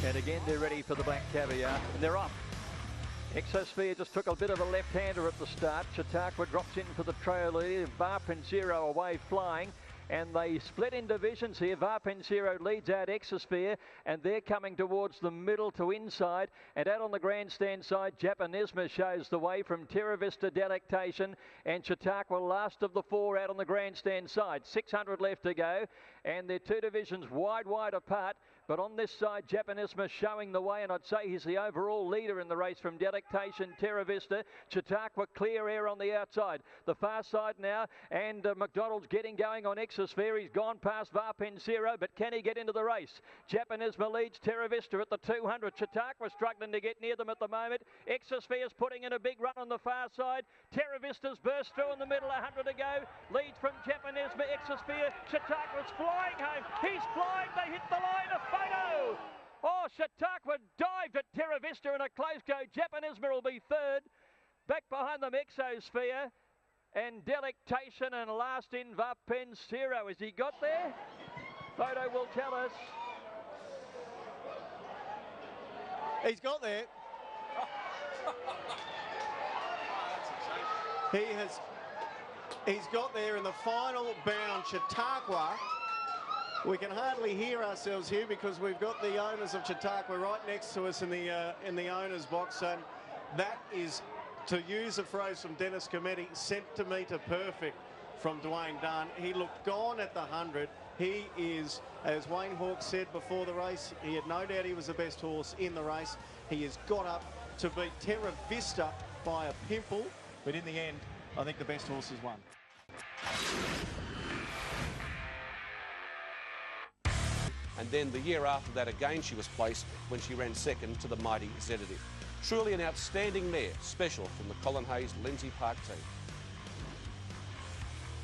And again, they're ready for the Black Caviar, and they're off. Exosphere just took a bit of a left-hander at the start. Chautauqua drops in for the trail lead. Varpensero away flying. And they split in divisions here. Varpensero leads out Exosphere, and they're coming towards the middle to inside. And out on the grandstand side, Japanisma shows the way from Terra Vista Delectation, and Chautauqua last of the four out on the grandstand side. 600 left to go, and they're two divisions wide apart. But on this side, Japanisma showing the way, and I'd say he's the overall leader in the race from Delectation, Terra Vista. Chautauqua clear air on the outside. The far side now, and McDonald's getting going on Exosphere. He's gone past Varpensero, but can he get into the race? Japanisma leads Terra Vista at the 200. Chautauqua struggling to get near them at the moment. Exosphere's putting in a big run on the far side. Terra Vista's burst through in the middle, 100 to go. Leads from Japanisma, Exosphere. Chautauqua's flying home. He's flying. They hit the line. A photo. Oh, Chautauqua dived at Terra Vista in a close go. Japanisma will be third. Back behind them, Exosphere and Delectation, and last in Varpensero. Has he got there? Photo will tell us. He's got there. He's got there in the final bound. Chautauqua. We can hardly hear ourselves here because we've got the owners of Chautauqua right next to us in the owners box. And that is, to use a phrase from Dennis Cometti, centimetre perfect from Dwayne Dunn. He looked gone at the 100. He is, as Wayne Hawkes said before the race, he had no doubt he was the best horse in the race. He has got up to beat Terra Vista by a pimple, but in the end, I think the best horse has won. And then the year after that again she was placed when she ran second to the mighty Sedative. Truly an outstanding mare, special from the Colin Hayes Lindsay Park team.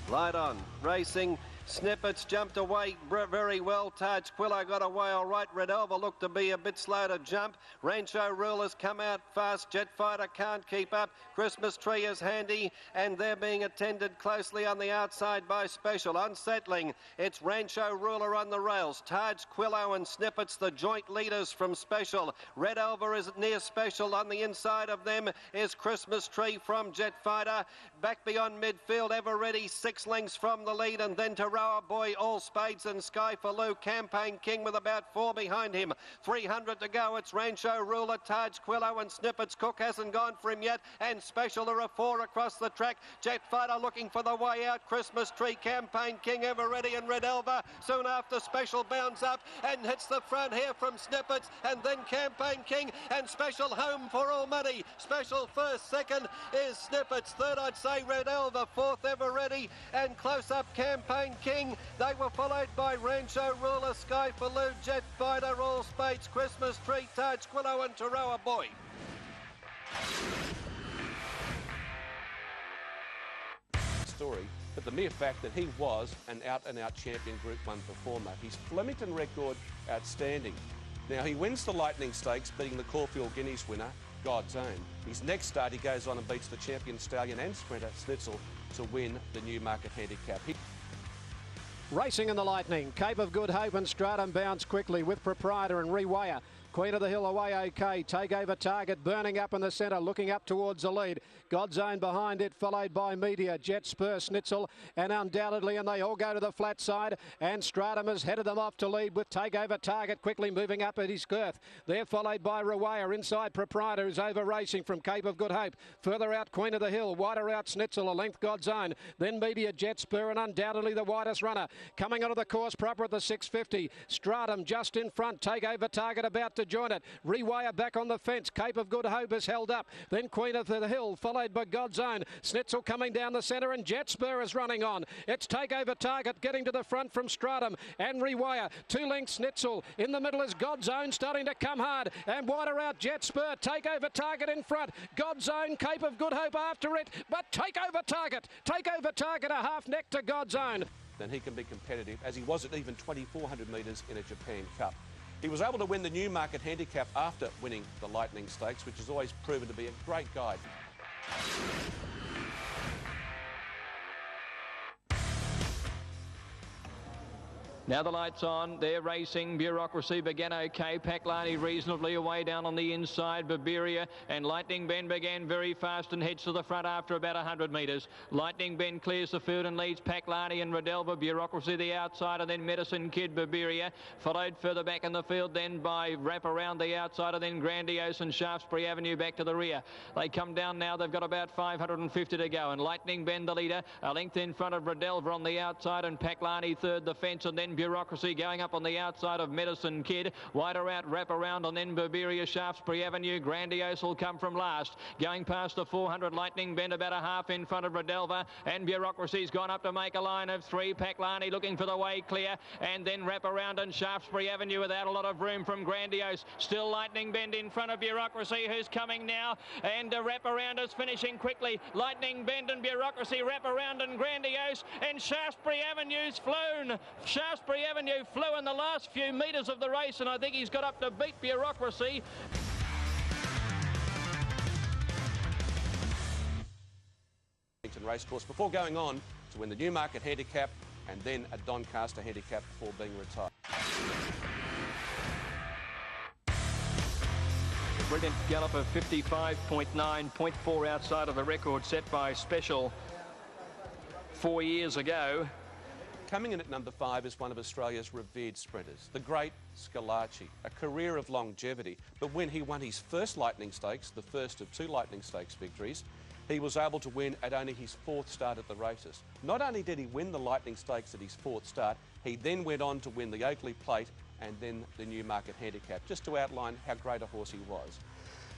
Light on, racing. Snippets jumped away very well. Takeover got away all right. Red Elva looked to be a bit slow to jump. Rancho Rulers come out fast. Jet Fighter can't keep up. Christmas Tree is handy, and they're being attended closely on the outside by Special. Unsettling, it's Rancho Ruler on the rails. Takeover and Snippets, the joint leaders from Special. Red Elva is near Special. On the inside of them is Christmas Tree from Jet Fighter. Back beyond midfield, Ever Ready, 6 lengths from the lead, and then to Rower Boy, All Spades and Sky for Lou. Campaign King with about 4 behind him. 300 to go. It's Rancho Ruler, Takeover and Snippets. Cook hasn't gone for him yet, and Special. There are 4 across the track. Jet Fighter looking for the way out. Christmas Tree, Campaign King, Ever Ready and Red Elva. Soon after, Special bounds up and hits the front here from Snippets, and then Campaign King and Special home for all money. Special first, second is Snippets. Third, I'd say Red Elva. Fourth, Ever Ready, and close up Campaign King. They were followed by Rancho Ruler, Sky for Lou, Jet Fighter, All Spades, Christmas Tree, Takeover and Rower Boy. Story, but the mere fact that he was an out-and-out champion Group 1 performer. His Flemington record outstanding. Now he wins the Lightning Stakes, beating the Caulfield Guineas winner, God's Own. His next start, he goes on and beats the champion stallion and sprinter Schnitzel to win the Newmarket Handicap. Racing in the Lightning, Cape of Good Hope and Stratum bounce quickly with Proprietor and Rewire. Queen of the Hill away okay. Takeover Target burning up in the centre, looking up towards the lead. God's Own behind it, followed by Meteor, Jet Spur, Schnitzel, and undoubtedly, and they all go to the flat side. And Stratum has headed them off to lead with Takeover Target quickly moving up at his girth. They're followed by Rewire, inside Proprietor, who's over racing from Cape of Good Hope. Further out, Queen of the Hill, wider out Schnitzel, a length God's Own. Then Meteor, Jet Spur, and undoubtedly the widest runner. Coming onto the course proper at the 650. Stratum just in front, Takeover Target about to join it. Rewire back on the fence. Cape of Good Hope is held up. Then Queen of the Hill, followed by God's Own. Schnitzel coming down the centre, and Jet Spur is running on. It's Takeover Target getting to the front from Stratum and Rewire. 2 lengths Schnitzel. In the middle is God's Own starting to come hard, and wider out Jet Spur. Takeover Target in front. God's Own, Cape of Good Hope after it, but Takeover Target a half neck to God's Own. Then he can be competitive, as he was at even 2,400 metres in a Japan Cup. He was able to win the Newmarket Handicap after winning the Lightning Stakes, which has always proven to be a great guide. Now the light's on. They're racing. Bureaucracy began okay. Paklani reasonably away down on the inside. Barberia and Lightning Bend began very fast and heads to the front after about 100 metres. Lightning Bend clears the field and leads Paklani and Redelva. Bureaucracy the outside, and then Medicine Kid Barberia. Followed further back in the field then by Wrap Around the outside, and then Grandiose and Shaftesbury Avenue back to the rear. They come down now. They've got about 550 to go, and Lightning Bend the leader, a length in front of Redelva on the outside, and Paklani third the fence, and then Bureaucracy going up on the outside of Medicine Kid. Wider out, Wrap Around, and then Barberia, Shaftesbury Avenue. Grandiose will come from last. Going past the 400, Lightning Bend about a half in front of Redelva, and Bureaucracy's gone up to make a line of three. Paklani looking for the way clear, and then Wrap Around and Shaftesbury Avenue without a lot of room from Grandiose. Still Lightning Bend in front of Bureaucracy, who's coming now, and Wrap Around is finishing quickly. Lightning Bend and Bureaucracy, Wrap Around and Grandiose, and Shaftesbury Avenue's flown. Shaftesbury Avenue flew in the last few metres of the race, and I think he's got up to beat Bureaucracy. Racecourse before going on to win the Newmarket Handicap and then a Doncaster Handicap before being retired. Brilliant gallop of 55.9, 0.4 outside of the record set by Special 4 years ago. Coming in at number 5 is one of Australia's revered sprinters, the great Schillaci, a career of longevity. But when he won his first Lightning Stakes, the first of 2 Lightning Stakes victories, he was able to win at only his 4th start at the races. Not only did he win the Lightning Stakes at his 4th start, he then went on to win the Oakley Plate and then the Newmarket Handicap, just to outline how great a horse he was.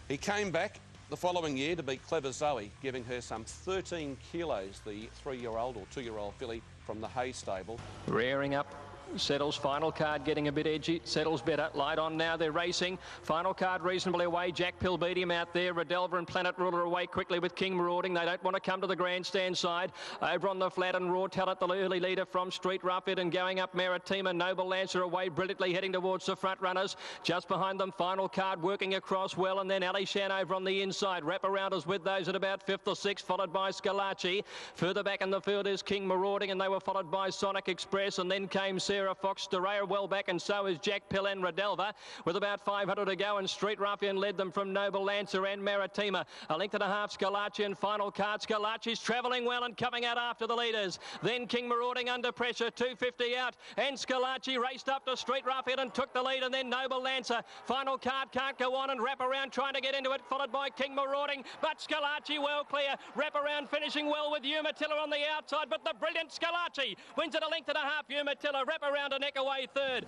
He came back the following year to beat Clever Zoe, giving her some 13 kilos, the 3-year-old or 2-year-old filly from the Hay stable. Rearing up. Settles, final card getting a bit edgy. Settles better. Light on now. They're racing. Final card reasonably away. Jack Pill beat him out there. Redelva and Planet Ruler away quickly with King Marauding. They don't want to come to the grandstand side. Over on the flat and Raw Talent, the early leader from Street Roughhead, and going up Maritima. Noble Lancer away brilliantly, heading towards the front runners. Just behind them, final card working across well, and then Alishan over on the inside. Wrap Around is with those at about 5th or 6th, followed by Schillaci. Further back in the field is King Marauding, and they were followed by Sonic Express, and then came Sarah Fox Storaya well back, and so is Jack Pill and Redelva with about 500 to go, and Street Ruffian led them from Noble Lancer and Maritima. A length and a half, Schillaci and final card. Schillaci's travelling well and coming out after the leaders. Then King Marauding under pressure, 250 out, and Schillaci raced up to Street Ruffian and took the lead, and then Noble Lancer. Final card can't go on, and Wrap Around trying to get into it, followed by King Marauding, but Schillaci well clear. Wrap Around finishing well with Umatilla on the outside, but the brilliant Schillaci wins it a length and a half. Umatilla, Wrap Around a neck away third.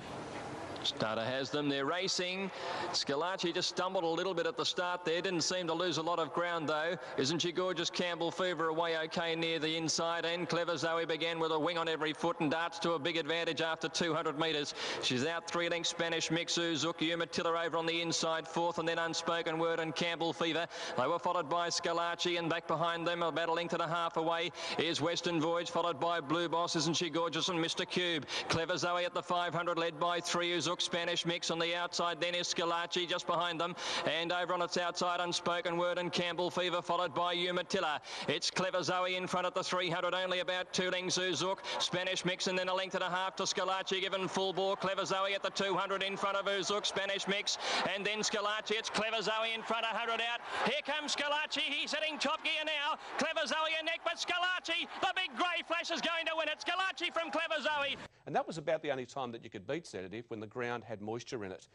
Starter has them, they're racing. Schillaci just stumbled a little bit at the start there, didn't seem to lose a lot of ground though. Isn't she gorgeous? Campbell Fever away okay near the inside, and Clever Zoe began with a wing on every foot and darts to a big advantage after 200 metres. She's out 3 lengths, Spanish Mix, Uzuki, Umatilla over on the inside 4th, and then Unspoken Word and Campbell Fever. They were followed by Schillaci, and back behind them about a length and a half away is Western Voyage, followed by Blue Boss, Isn't She Gorgeous, and Mr. Cube. Clever Zoe at the 500 led by 3, Uzuki. Spanish Mix on the outside, then is Schillaci just behind them, and over on its outside Unspoken Word and Campbell Fever, followed by Umatilla. It's Clever Zoe in front at the 300, only about 2 lengths Uzuki. Spanish Mix, and then a length and a half to Schillaci, given full bore. Clever Zoe at the 200 in front of Uzuki. Spanish Mix, and then Schillaci. It's Clever Zoe in front, 100 out. Here comes Schillaci, he's hitting top gear now. Clever Zoe a neck, but Schillaci, the big grey flash, is going to win it. Schillaci from Clever Zoe. And that was about the only time that you could beat Sedative, when the ground had moisture in it.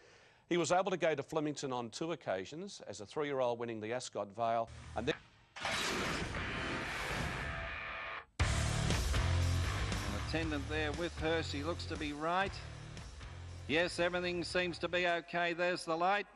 He was able to go to Flemington on 2 occasions, as a 3-year-old winning the Ascot Vale, and then An attendant there with her, she looks to be right. Yes, everything seems to be okay. There's the light.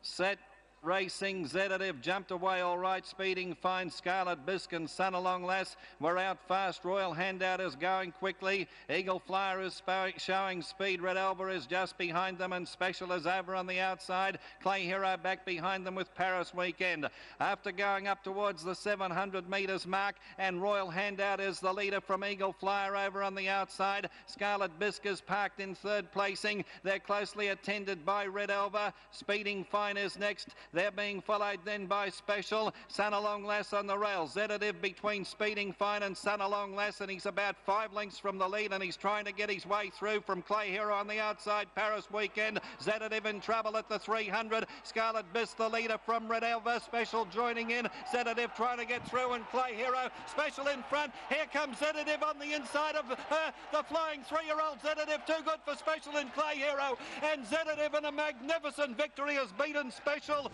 Set. Racing, Sedative jumped away all right, speeding fine. Scarlet Biscuit, Sun Along Lass were out fast. Royal Handout is going quickly. Eagle Flyer is showing speed. Red Elba is just behind them, and Special is over on the outside. Clay Hero back behind them with Paris Weekend. After going up towards the 700 metres mark, and Royal Handout is the leader from Eagle Flyer over on the outside. Scarlet Biscuit is parked in 3rd placing. They're closely attended by Red Elba. Speeding Fine is next. They're being followed then by Special. Sun Along Lass on the rail. Sedative between Speeding Fine and Sun Along Lass, and he's about 5 lengths from the lead, and he's trying to get his way through from Clay Hero on the outside. Paris Weekend. Sedative in trouble at the 300. Scarlet Biss the leader from Red Elva. Special joining in. Sedative trying to get through, and Clay Hero. Special in front. Here comes Sedative on the inside of the flying 3-year-old Sedative. Too good for Special in Clay Hero, and Sedative in a magnificent victory has beaten Special.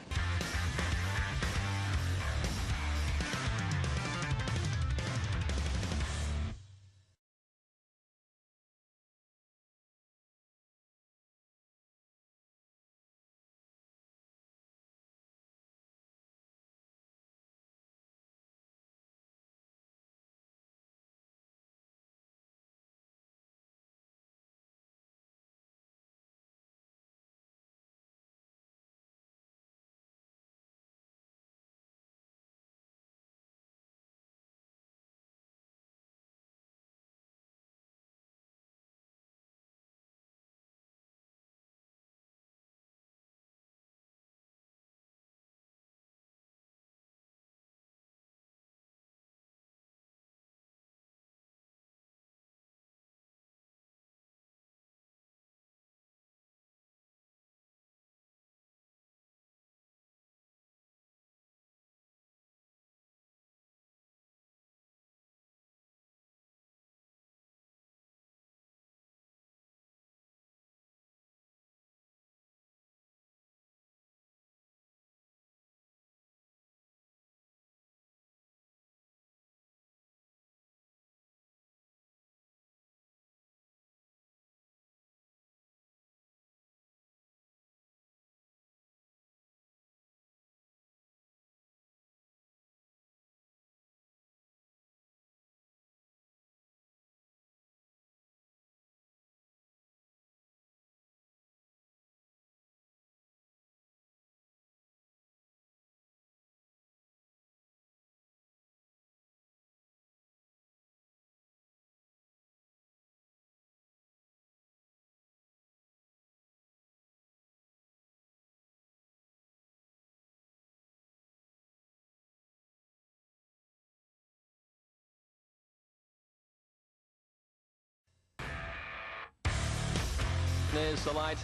There's the light.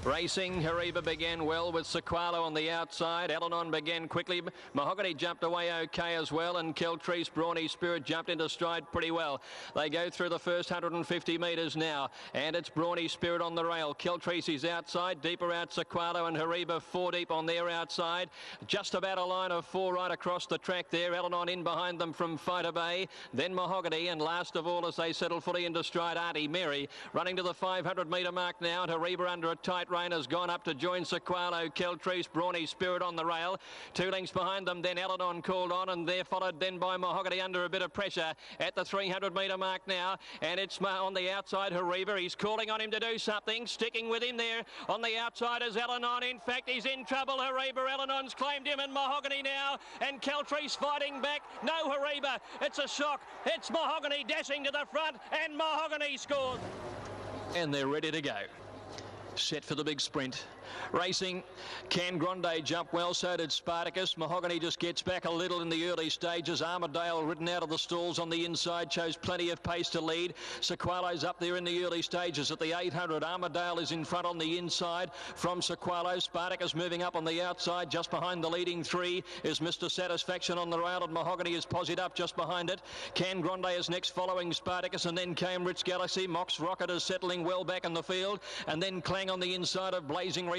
Racing, Hariba began well with Sequalo on the outside. Elenon began quickly. Mahogany jumped away okay as well, and Keltreese, Brawny Spirit jumped into stride pretty well. They go through the first 150 metres now, and it's Brawny Spirit on the rail. Keltreese is outside, deeper out Sequalo and Hariba 4 deep on their outside. Just about a line of 4 right across the track there. Elenon in behind them from Fighter Bay, then Mahogany, and last of all as they settle fully into stride, Auntie Mary. Running to the 500 metre mark now, and Hariba under a tight rein has gone up to join Sequalo, Keltreese, Brawny Spirit on the rail. 2 lengths behind them, then Elenon called on, and they're followed then by Mahogany under a bit of pressure at the 300 metre mark now, and it's on the outside Hariba. He's calling on him to do something, sticking with him there on the outside is Elenon. In fact, he's in trouble, Hariba. Elenon's claimed him, and Mahogany now, and Keltreese fighting back. No, Hariba, it's a shock. It's Mahogany dashing to the front, and Mahogany scores. And they're ready to go. Set for the big sprint. Racing, Can Grande jumped well, so did Spartacus. Mahogany just gets back a little in the early stages. Armadale ridden out of the stalls on the inside, shows plenty of pace to lead. Sequalo's up there in the early stages at the 800. Armadale is in front on the inside from Sequalo. Spartacus moving up on the outside. Just behind the leading 3 is Mr. Satisfaction on the rail, and Mahogany is posied up just behind it. Can Grande is next following Spartacus, and then Cambridge Galaxy. Mox Rocket is settling well back in the field, and then Clang on the inside of Blazing Reality.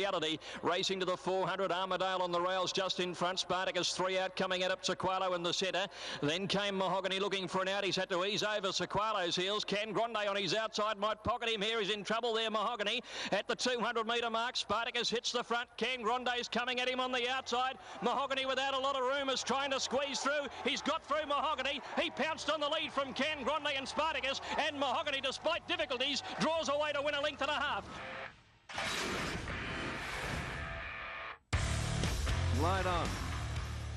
Racing to the 400, Armadale on the rails just in front. Spartacus 3 out, coming at it, Sequalo in the centre. Then came Mahogany looking for an out. He's had to ease over Sequalo's heels. Can Grande on his outside might pocket him here. He's in trouble there, Mahogany. At the 200 metre mark, Spartacus hits the front. Can Grande's coming at him on the outside. Mahogany without a lot of room is trying to squeeze through. He's got through Mahogany. He pounced on the lead from Can Grande and Spartacus, and Mahogany, despite difficulties, draws away to win a length and a half. Light on.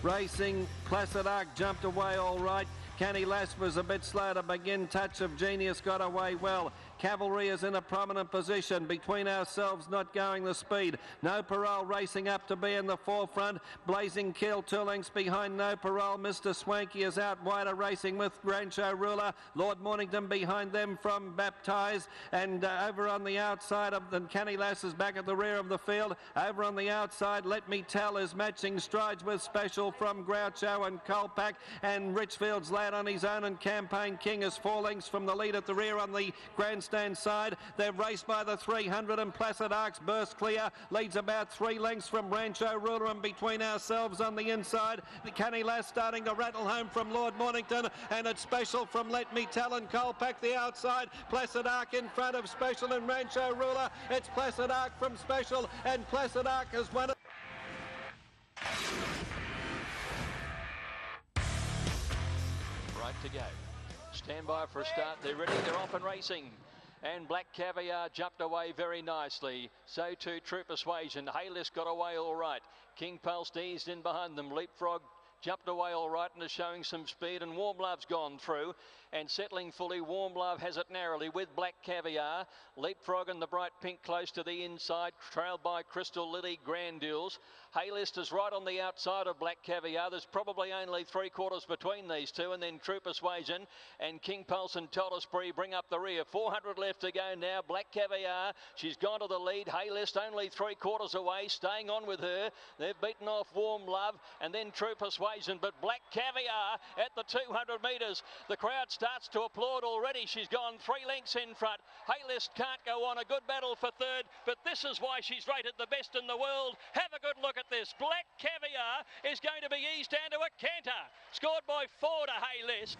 Racing, Placid Ark jumped away all right. Canny Lass was a bit slow to begin. Touch of Genius got away well. Cavalry is in a prominent position. Between ourselves, not going the speed. No Parole racing up to be in the forefront. Blazing Kill 2 lengths behind No Parole. Mr. Swanky is out wider, racing with Rancho Ruler. Lord Mornington behind them from Baptized. And over on the outside of the Canny Lass is back at the rear of the field. Over on the outside, Let Me Tell is matching strides with Special from Groucho and Colpack. And Richfield's Lad on his own, and Campaign King is 4 lengths from the lead at the rear on the grandstand side. They're raced by the 300, and Placid Ark's burst clear. Leads about 3 lengths from Rancho Ruler, and between ourselves on the inside, the Canny Lass starting to rattle home from Lord Mornington, and it's Special from Let Me Tell and Colpack the outside. Placid Ark in front of Special and Rancho Ruler. It's Placid Ark from Special, and Placid Ark has won it. Right to go. Stand by for a start. They're ready. They're off and racing. And Black Caviar jumped away very nicely. So too True Persuasion. Haylist got away all right. King Pulse eased in behind them. Leapfrog jumped away all right and is showing some speed, and Warm Love's gone through and settling fully. Warm Love has it narrowly with Black Caviar. Leapfrog and the Bright Pink close to the inside, trailed by Crystal Lily, Grandules. Haylist is right on the outside of Black Caviar. There's probably only 3/4 between these two, and then True Persuasion and King Pulse and Toddesbury bring up the rear. 400 left to go now. Black Caviar, she's gone to the lead. Haylist only 3/4 away, staying on with her. They've beaten off Warm Love and then True Persuasion, but Black Caviar at the 200 metres. The crowd starts to applaud already. She's gone 3 lengths in front. Haylist can't go on. A good battle for third, but this is why she's rated the best in the world. Have a good look at this. Black Caviar is going to be eased down to a canter. Scored by 4 to Haylist.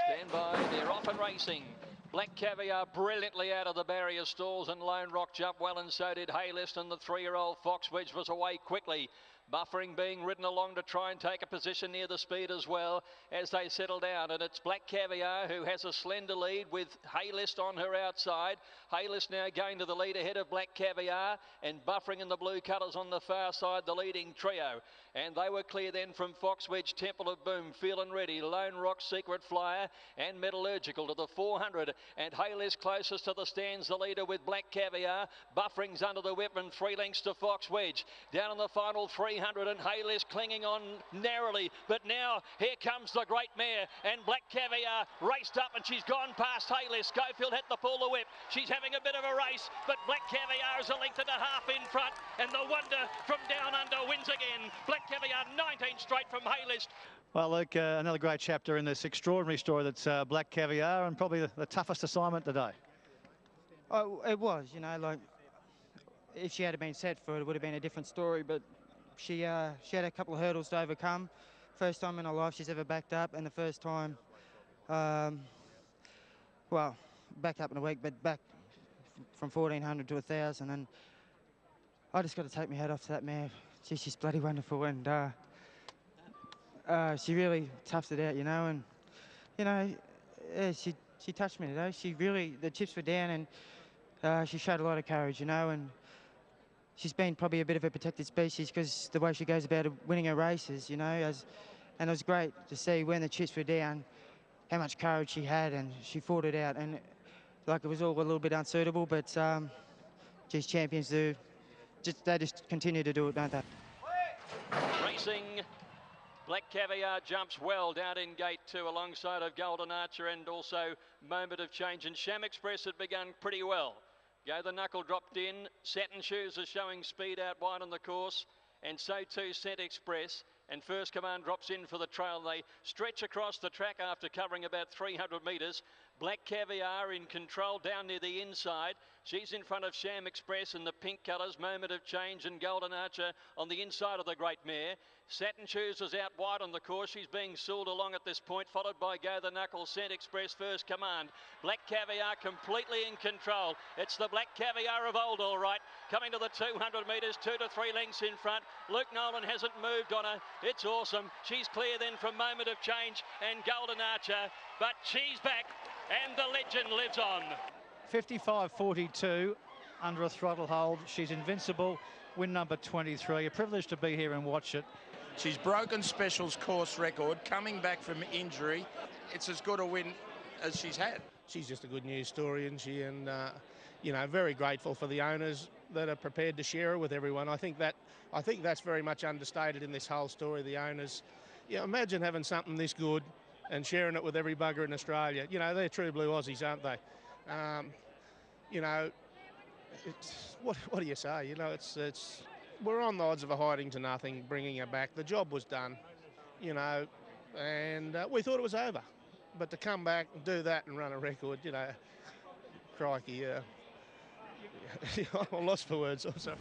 Stand by. They're off and racing. Black Caviar brilliantly out of the barrier stalls, and Lone Rock jumped well, and so did Haylist, and the 3-year-old Fox Wedge was away quickly. Buffering being ridden along to try and take a position near the speed as well as they settle down. And it's Black Caviar who has a slender lead with Haylist on her outside. Haylist now going to the lead ahead of Black Caviar, and buffering in the blue colours on the far side, the leading trio. And they were clear then from Fox Wedge, Temple of Boom, Feeling Ready, Lone Rock, Secret Flyer and Metallurgical to the 400. And Haylist closest to the stands, the leader with Black Caviar. Buffering's under the whip and 3 lengths to Fox Wedge. Down in the final 300, and Haylist clinging on narrowly. But now here comes the great mare, and Black Caviar raced up, and she's gone past Haylist. Schofield had to pull the whip. She's having a bit of a race, but Black Caviar is a length and a half in front, and the wonder from down under wins again. Black Caviar 19 straight from Haylist. Well, Luke, another great chapter in this extraordinary story that's Black Caviar, and probably the toughest assignment today. Oh, it was, you know, like if she had been set for it, it would have been a different story, but she had a couple of hurdles to overcome. First time in her life she's ever backed up, and the first time, well, backed up in a week, but back from 1,400 to 1,000, and I just got to take my hat off to that mare. She's bloody wonderful, and she really toughed it out, you know, and you know, she touched me today. She really, the chips were down, and she showed a lot of courage, you know, and she's been probably a bit of a protected species because the way she goes about winning her races, you know, and it was great to see when the chips were down how much courage she had, and she fought it out, and like it was all a little bit unsuitable, but geez, champions do, they just continue to do it, don't they? Racing. Black Caviar jumps well down in gate 2 alongside of Golden Archer and also Moment of Change, and Sham Express had begun pretty well. Go the Knuckle dropped in. Satin Shoes are showing speed out wide on the course, and so too Scent Express. And First Command drops in for the trail. They stretch across the track after covering about 300 metres. Black Caviar in control down near the inside. She's in front of Sham Express in the pink colours, Moment of Change and Golden Archer on the inside of the great mare. Satin Shoes is out wide on the course. She's being sooled along at this point, followed by Go the Knuckle, Scent Express, First Command. Black Caviar completely in control. It's the Black Caviar of old, all right. Coming to the 200 metres, 2 to 3 lengths in front. Luke Nolan hasn't moved on her. It's awesome. She's clear then from Moment of Change and Golden Archer, but she's back and the legend lives on. 55.42 under a throttle hold. She's invincible. Win number 23. A privilege to be here and watch it. She's broken Special's course record, coming back from injury. It's as good a win as she's had. she's just a good news story, and you know, very grateful for the owners that are prepared to share her with everyone. I think that's very much understated in this whole story. The owners, yeah, imagine having something this good and sharing it with every bugger in Australia. You know, they're true blue Aussies, aren't they? You know, what do you say? You know, we're on the odds of a hiding to nothing, bringing her back. The job was done, you know, and we thought it was over. But to come back and do that and run a record, you know, crikey, I'm lost for words also.